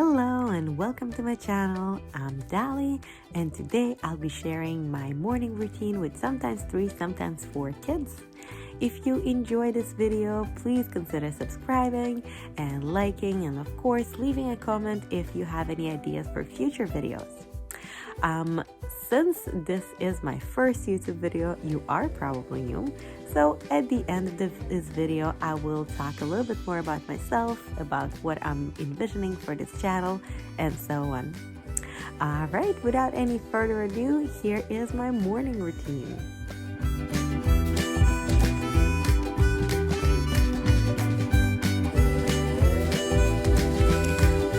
Hello and welcome to my channel. I'm Dali and today I'll be sharing my morning routine with sometimes 3, sometimes 4 kids. If you enjoy this video, please consider subscribing and liking and of course leaving a comment if you have any ideas for future videos. Since this is my first YouTube video, you are probably new. So at the end of this video, I will talk a little bit more about myself, about what I'm envisioning for this channel, and so on. Alright, without any further ado, here is my morning routine.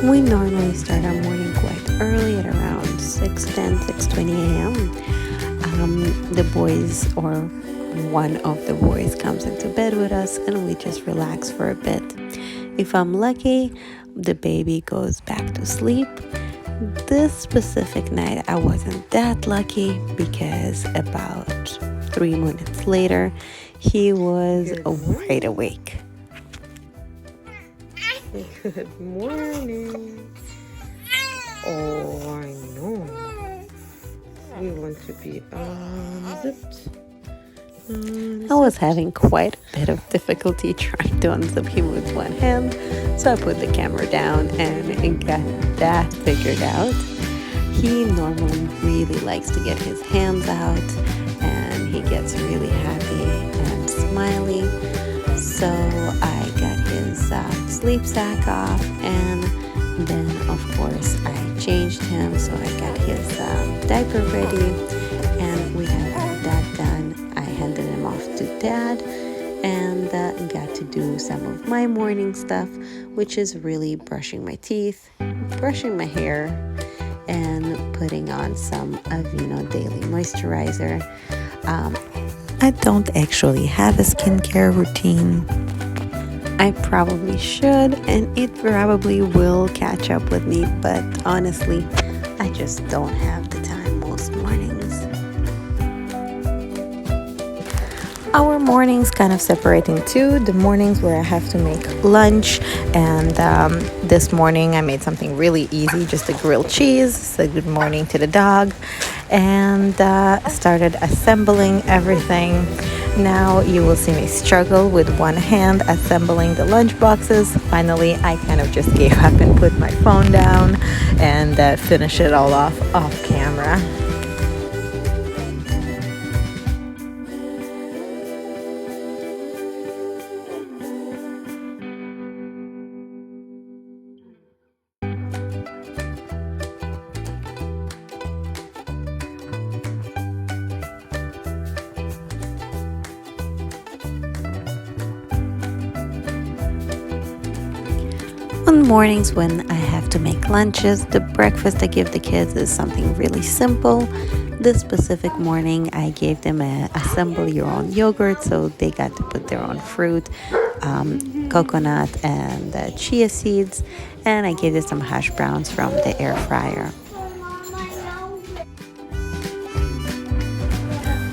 We normally start our morning quite early at around 6:10, 6:20 a.m. The boys or one of the boys comes into bed with us and we just relax for a bit. If I'm lucky, the baby goes back to sleep. This specific night I wasn't that lucky because about 3 minutes later he was wide awake. Good morning. Oh, I know. We want to be unzipped. I was having quite a bit of difficulty trying to unzip him with one hand, so I put the camera down and got that figured out. He normally really likes to get his hands out and he gets really happy and smiley. So I got his sleep sack off and then of course I changed him, so I got his diaper ready and we had that done. I handed him off to Dad and got to do some of my morning stuff, which is really brushing my teeth, brushing my hair, and putting on some Aveeno Daily Moisturizer. I don't actually have a skincare routine. I probably should, and it probably will catch up with me, but honestly, I just don't have the time most mornings. Our mornings kind of separate in two. The mornings where I have to make lunch, and this morning I made something really easy, just a grilled cheese. So good morning to the dog, and started assembling everything. Now you will see me struggle with one hand assembling the lunch boxes. Finally, I kind of just gave up and put my phone down and finish it all off camera. On mornings when I have to make lunches, the breakfast I give the kids is something really simple. This specific morning I gave them a assemble your own yogurt, so they got to put their own fruit, coconut and chia seeds, and I gave them some hash browns from the air fryer.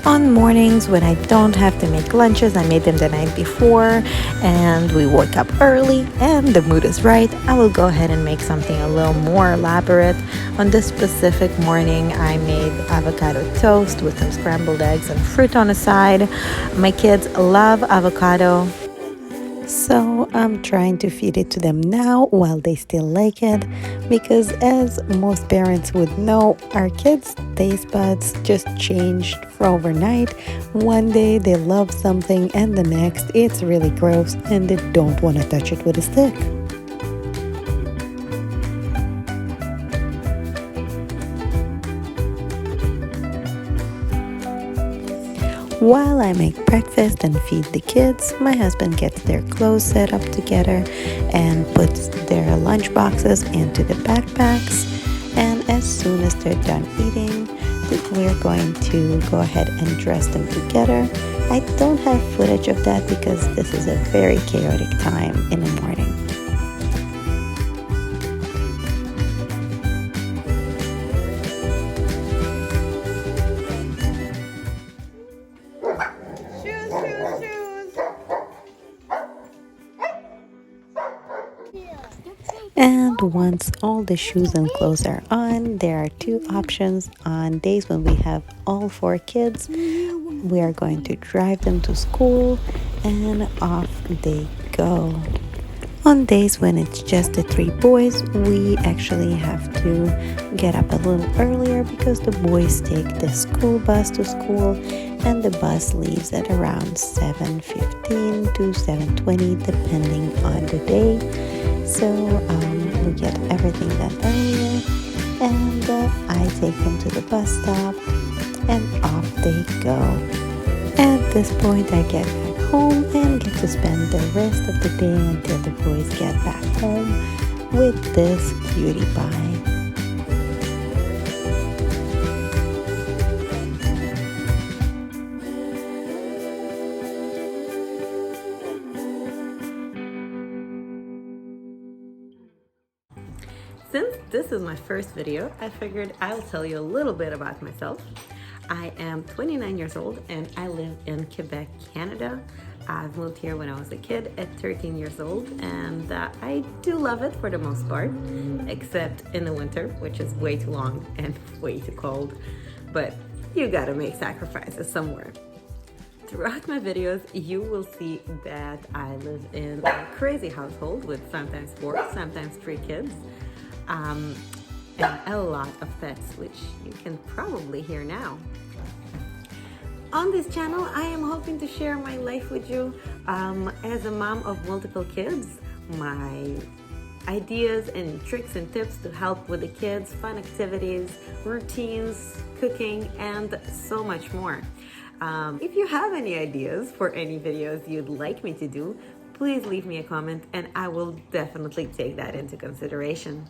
On mornings when I don't have to make lunches, I made them the night before and we woke up early and the mood is right, I will go ahead and make something a little more elaborate. On this specific morning, I made avocado toast with some scrambled eggs and fruit on the side. My kids love avocado, so I'm trying to feed it to them now while they still like it, because as most parents would know, our kids' taste buds just changed for overnight. One day they love something and the next it's really gross and they don't want to touch it with a stick. While I make breakfast and feed the kids, my husband gets their clothes set up together and puts their lunch boxes into the backpacks. And as soon as they're done eating, we're going to go ahead and dress them together. I don't have footage of that because this is a very chaotic time in the morning. And once all the shoes and clothes are on, there are two options. On days when we have all four kids, we are going to drive them to school and off they go. On days when it's just the three boys, we actually have to get up a little earlier because the boys take the school bus to school and the bus leaves at around 7:15 to 7:20 depending on the day. So we get everything done earlier and I take them to the bus stop and off they go. At this point I get back home and get to spend the rest of the day until the boys get back home with this cutie pie. Since this is my first video, I figured I'll tell you a little bit about myself. I am 29 years old and I live in Quebec, Canada. I've moved here when I was a kid at 13 years old and I do love it for the most part, except in the winter, which is way too long and way too cold. But you gotta make sacrifices somewhere. Throughout my videos, you will see that I live in a crazy household with sometimes 4, sometimes 3 kids. And a lot of pets, which you can probably hear now. On this channel, I am hoping to share my life with you as a mom of multiple kids, my ideas and tricks and tips to help with the kids, fun activities, routines, cooking, and so much more. If you have any ideas for any videos you'd like me to do, please leave me a comment and I will definitely take that into consideration.